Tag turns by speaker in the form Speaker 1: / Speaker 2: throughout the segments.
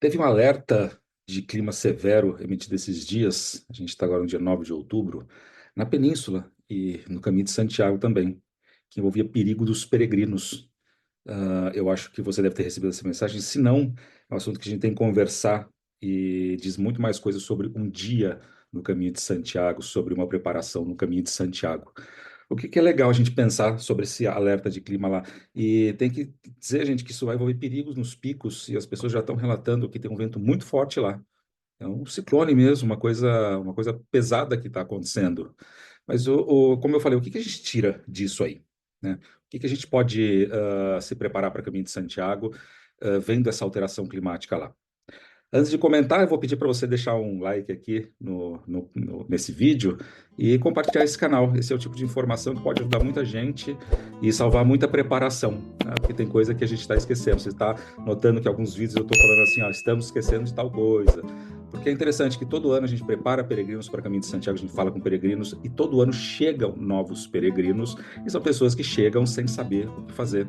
Speaker 1: Teve um alerta de clima severo emitido esses dias, a gente está agora no dia 9 de outubro, na Península e no Caminho de Santiago também, que envolvia perigo dos peregrinos. Eu acho que você deve ter recebido essa mensagem. Se não, é um assunto que a gente tem que conversar e diz muito mais coisas sobre um dia no Caminho de Santiago, sobre uma preparação no Caminho de Santiago. O que é legal a gente pensar sobre esse alerta de clima lá? E tem que dizer, gente, que isso vai envolver perigos nos picos e as pessoas já estão relatando que tem um vento muito forte lá. É um ciclone mesmo, uma coisa pesada que está acontecendo. Mas, como eu falei, o que a gente tira disso aí, né? O que a gente pode se preparar para o Caminho de Santiago, vendo essa alteração climática lá? Antes de comentar, eu vou pedir para você deixar um like aqui nesse vídeo e compartilhar esse canal. Esse é o tipo de informação que pode ajudar muita gente e salvar muita preparação, né? Porque tem coisa que a gente está esquecendo. Você está notando que alguns vídeos eu estou falando assim, ó, estamos esquecendo de tal coisa. Porque é interessante que todo ano a gente prepara peregrinos para o Caminho de Santiago, a gente fala com peregrinos e todo ano chegam novos peregrinos e são pessoas que chegam sem saber o que fazer.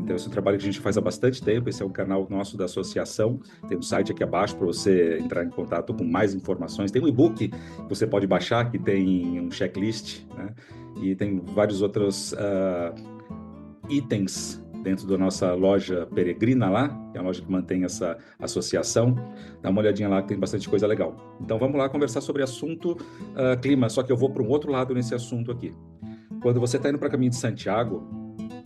Speaker 1: Então, esse é um trabalho que a gente faz há bastante tempo. Esse é um canal nosso da associação. Tem um site aqui abaixo para você entrar em contato com mais informações. Tem um e-book que você pode baixar, que tem um checklist, né? E tem vários outros itens dentro da nossa loja peregrina lá, que é a loja que mantém essa associação. Dá uma olhadinha lá que tem bastante coisa legal. Então, vamos lá conversar sobre assunto clima, só que eu vou para um outro lado nesse assunto aqui. Quando você está indo para o Caminho de Santiago,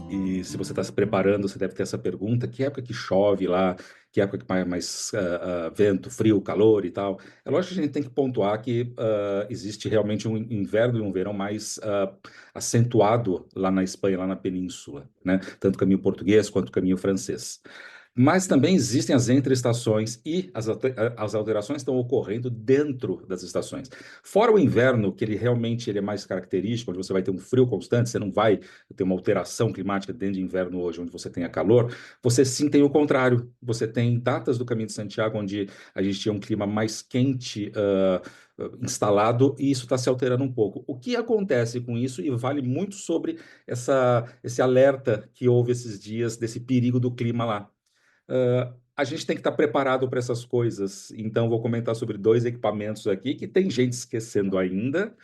Speaker 1: e se você está se preparando, você deve ter essa pergunta: que época que chove lá? Que época que mais vento, frio, calor e tal? É lógico que a gente tem que pontuar que existe realmente um inverno e um verão mais acentuado lá na Espanha, lá na Península, né? Tanto o caminho português quanto o caminho francês. Mas também existem as entre-estações e as alterações estão ocorrendo dentro das estações. Fora o inverno, que ele é mais característico, onde você vai ter um frio constante, você não vai ter uma alteração climática dentro de inverno hoje, onde você tenha calor, você sim tem o contrário. Você tem datas do Caminho de Santiago, onde a gente tinha um clima mais quente, instalado, e isso está se alterando um pouco. O que acontece com isso, e vale muito sobre esse alerta que houve esses dias desse perigo do clima lá. A gente tem que estar preparado para essas coisas. Então, vou comentar sobre dois equipamentos aqui que tem gente esquecendo ainda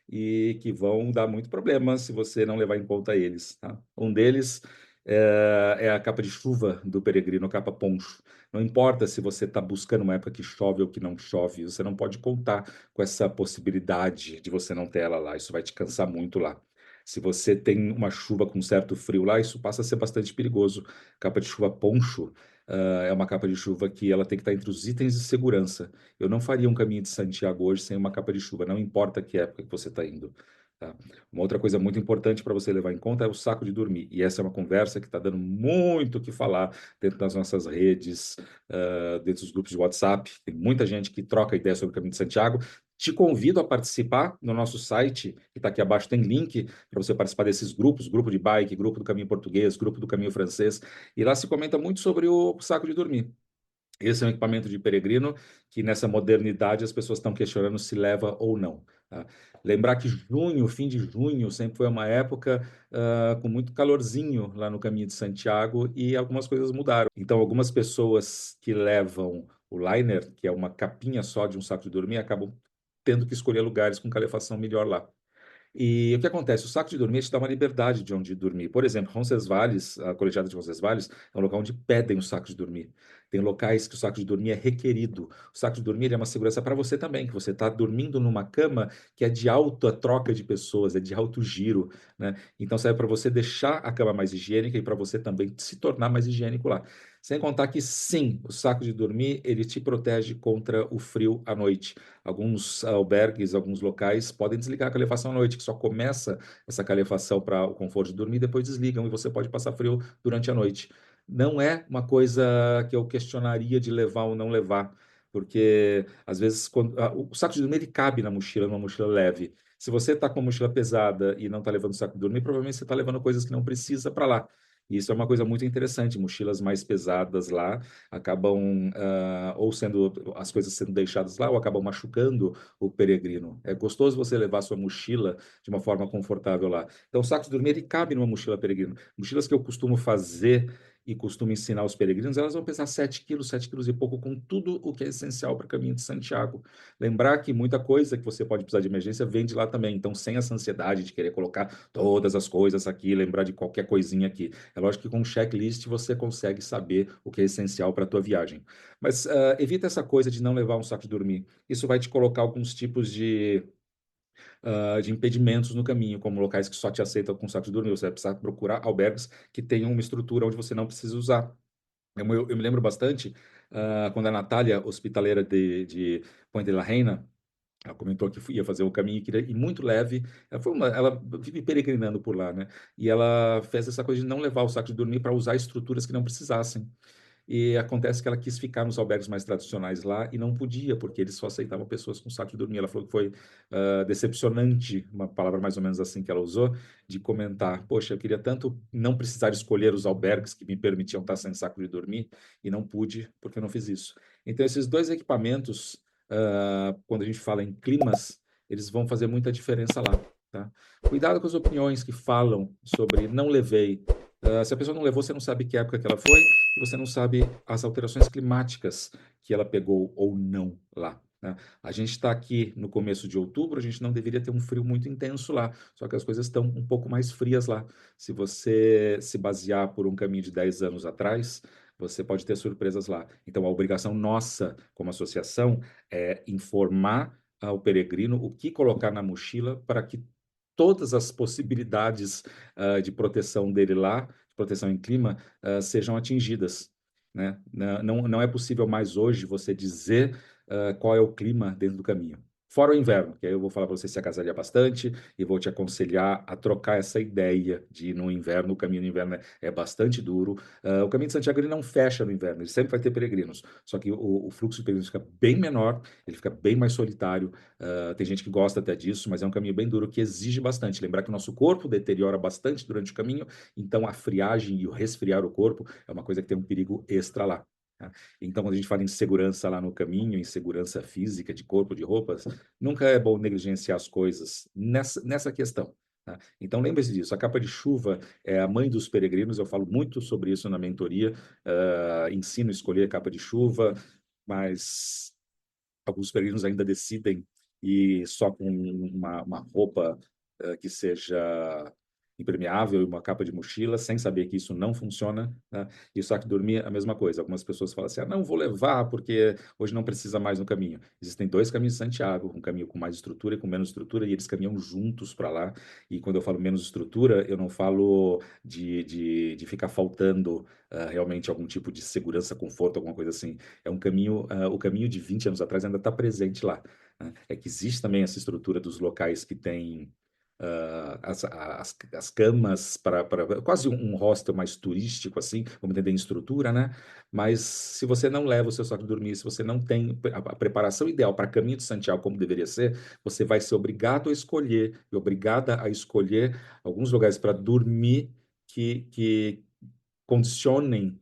Speaker 1: e que vão dar muito problema se você não levar em conta eles, tá? Um deles é a capa de chuva do peregrino, a capa poncho. Não importa se você está buscando uma época que chove ou que não chove, você não pode contar com essa possibilidade de você não ter ela lá. Isso vai te cansar muito lá. Se você tem uma chuva com certo frio lá, isso passa a ser bastante perigoso. Capa de chuva poncho é uma capa de chuva que ela tem que estar entre os itens de segurança. Eu não faria um caminho de Santiago hoje sem uma capa de chuva, não importa que época que você está indo. Tá? Uma outra coisa muito importante para você levar em conta é o saco de dormir. E essa é uma conversa que está dando muito o que falar dentro das nossas redes, dentro dos grupos de WhatsApp. Tem muita gente que troca ideia sobre o caminho de Santiago. Te convido a participar no nosso site, que está aqui abaixo, tem link para você participar desses grupos, grupo de bike, grupo do caminho português, grupo do caminho francês. E lá se comenta muito sobre o saco de dormir. Esse é um equipamento de peregrino que, nessa modernidade, as pessoas estão questionando se leva ou não. Tá? Lembrar que junho, fim de junho, sempre foi uma época com muito calorzinho lá no Caminho de Santiago e algumas coisas mudaram. Então, algumas pessoas que levam o liner, que é uma capinha só de um saco de dormir, acabam tendo que escolher lugares com calefação melhor lá. E o que acontece? O saco de dormir te dá uma liberdade de onde dormir. Por exemplo, Roncesvalles, a colegiada de Roncesvalles, é um local onde pedem o saco de dormir. Tem locais que o saco de dormir é requerido. O saco de dormir é uma segurança para você também, que você está dormindo numa cama que é de alta troca de pessoas, é de alto giro, né? Então serve para você deixar a cama mais higiênica e para você também se tornar mais higiênico lá. Sem contar que sim, o saco de dormir, ele te protege contra o frio à noite. Alguns albergues, alguns locais podem desligar a calefação à noite, que só começa essa calefação para o conforto de dormir, depois desligam e você pode passar frio durante a noite. Não é uma coisa que eu questionaria de levar ou não levar, porque às vezes o saco de dormir ele cabe na mochila, numa mochila leve. Se você está com a mochila pesada e não está levando saco de dormir, provavelmente você está levando coisas que não precisa para lá. E isso é uma coisa muito interessante. Mochilas mais pesadas lá acabam ou sendo as coisas sendo deixadas lá ou acabam machucando o peregrino. É gostoso você levar sua mochila de uma forma confortável lá. Então, o saco de dormir ele cabe numa mochila peregrino. Mochilas que eu costumo fazer e costuma ensinar os peregrinos, elas vão pesar 7 quilos e pouco, com tudo o que é essencial para o caminho de Santiago. Lembrar que muita coisa que você pode precisar de emergência vem de lá também, então sem essa ansiedade de querer colocar todas as coisas aqui, lembrar de qualquer coisinha aqui. É lógico que com um checklist você consegue saber o que é essencial para a tua viagem. Mas evita essa coisa de não levar um saco de dormir. Isso vai te colocar alguns tipos de impedimentos no caminho, como locais que só te aceitam com saco de dormir. Você vai precisar procurar albergues que tenham uma estrutura onde você não precisa usar. Eu me lembro bastante quando a Natália, hospitaleira de Puente de la Reina, ela comentou que ia fazer o caminho e queria ir muito leve. Ela vive peregrinando por lá, né? E ela fez essa coisa de não levar o saco de dormir para usar estruturas que não precisassem. E acontece que ela quis ficar nos albergues mais tradicionais lá e não podia, porque eles só aceitavam pessoas com saco de dormir. Ela falou que foi decepcionante, uma palavra mais ou menos assim que ela usou, de comentar: Poxa, eu queria tanto não precisar escolher os albergues que me permitiam estar sem saco de dormir e não pude porque eu não fiz isso. Então, esses dois equipamentos, quando a gente fala em climas, eles vão fazer muita diferença lá. Tá? Cuidado com as opiniões que falam sobre não levei. Se a pessoa não levou, você não sabe que época que ela foi e você não sabe as alterações climáticas que ela pegou ou não lá, né? A gente está aqui no começo de outubro, a gente não deveria ter um frio muito intenso lá, só que as coisas estão um pouco mais frias lá. Se você se basear por um caminho de 10 anos atrás, você pode ter surpresas lá. Então, a obrigação nossa, como associação, é informar ao peregrino o que colocar na mochila para que todas as possibilidades de proteção dele lá, de proteção em clima, sejam atingidas, né? Não é possível mais hoje você dizer qual é o clima dentro do caminho. Fora o inverno, que aí eu vou falar para você se agasalhar bastante e vou te aconselhar a trocar essa ideia de ir no inverno. O caminho no inverno é bastante duro. O caminho de Santiago ele não fecha no inverno, ele sempre vai ter peregrinos. Só que o fluxo de peregrinos fica bem menor, ele fica bem mais solitário. Tem gente que gosta até disso, mas é um caminho bem duro que exige bastante. Lembrar que o nosso corpo deteriora bastante durante o caminho, então a friagem e o resfriar o corpo é uma coisa que tem um perigo extra lá. Tá? Então, quando a gente fala em segurança lá no caminho, em segurança física, de corpo, de roupas, nunca é bom negligenciar as coisas nessa questão. Tá? Então, lembre-se disso. A capa de chuva é a mãe dos peregrinos. Eu falo muito sobre isso na mentoria. Ensino a escolher a capa de chuva, mas alguns peregrinos ainda decidem ir só com uma roupa que seja impermeável e uma capa de mochila, sem saber que isso não funciona, né? E o saco de dormir, a mesma coisa. Algumas pessoas falam assim, não, vou levar porque hoje não precisa mais no caminho. Existem dois caminhos de Santiago, um caminho com mais estrutura e com menos estrutura, e eles caminham juntos para lá. E quando eu falo menos estrutura, eu não falo de ficar faltando realmente algum tipo de segurança, conforto, alguma coisa assim. É um caminho, o caminho de 20 anos atrás ainda está presente lá, né? É que existe também essa estrutura dos locais que tem as camas para quase um hostel mais turístico, assim, vamos entender em estrutura, né? Mas se você não leva o seu saco de dormir, se você não tem a preparação ideal para caminho de Santiago como deveria ser, você vai ser obrigado a escolher e obrigada a escolher alguns lugares para dormir que condicionem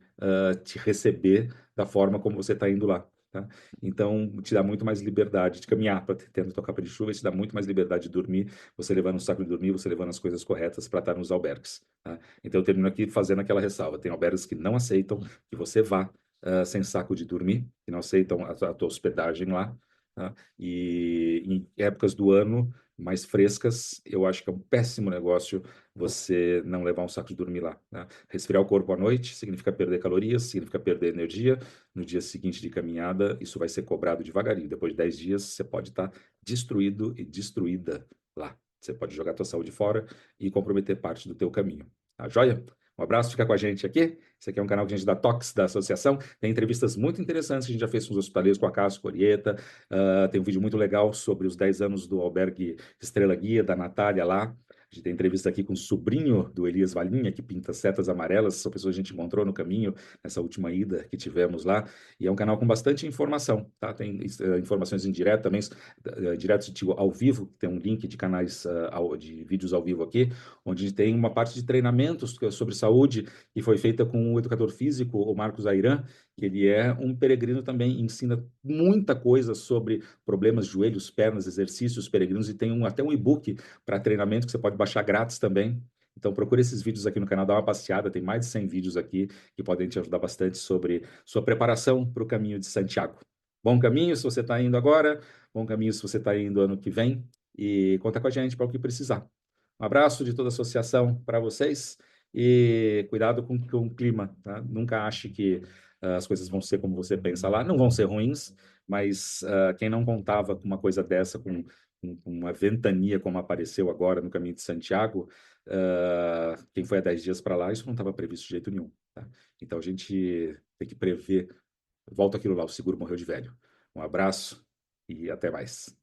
Speaker 1: te receber da forma como você está indo lá. Tá? Então, te dá muito mais liberdade de caminhar para tendo tua capa de chuva, te dá muito mais liberdade de dormir, você levando um saco de dormir, você levando as coisas corretas para estar nos albergues. Tá? Então, eu termino aqui fazendo aquela ressalva. Tem albergues que não aceitam que você vá sem saco de dormir, que não aceitam a tua hospedagem lá. Tá? E em épocas do ano mais frescas, eu acho que é um péssimo negócio você não levar um saco de dormir lá, né? Resfriar o corpo à noite significa perder calorias, significa perder energia. No dia seguinte de caminhada, isso vai ser cobrado devagarinho. Depois de 10 dias, você pode estar destruído e destruída lá. Você pode jogar a tua saúde fora e comprometer parte do teu caminho. Tá joia? Um abraço, fica com a gente aqui. Esse aqui é um canal que a gente dá toques da associação. Tem entrevistas muito interessantes que a gente já fez com os hospitaleiros, com a Cássio Corieta. Tem um vídeo muito legal sobre os 10 anos do albergue Estrela Guia, da Natália lá. A gente tem entrevista aqui com o sobrinho do Elias Valinha, que pinta setas amarelas. Essa pessoa a gente encontrou no caminho, nessa última ida que tivemos lá. E é um canal com bastante informação, tá? Tem informações em direto também, direto ao vivo. Tem um link de canais de vídeos ao vivo aqui, onde tem uma parte de treinamentos sobre saúde que foi feita com o educador físico, o Marcos Airan, que ele é um peregrino também, ensina muita coisa sobre problemas, joelhos, pernas, exercícios peregrinos, e tem até um e-book para treinamento que você pode baixar grátis também. Então procure esses vídeos aqui no canal, dá uma passeada, tem mais de 100 vídeos aqui que podem te ajudar bastante sobre sua preparação para o caminho de Santiago. Bom caminho se você está indo agora, bom caminho se você está indo ano que vem, e conta com a gente para o que precisar. Um abraço de toda a associação para vocês e cuidado com o clima, tá? Nunca ache que as coisas vão ser como você pensa lá. Não vão ser ruins, mas quem não contava com uma coisa dessa, com uma ventania como apareceu agora no caminho de Santiago, quem foi há 10 dias para lá, isso não estava previsto de jeito nenhum, tá? Então a gente tem que prever. Volta aquilo lá, o seguro morreu de velho. Um abraço e até mais.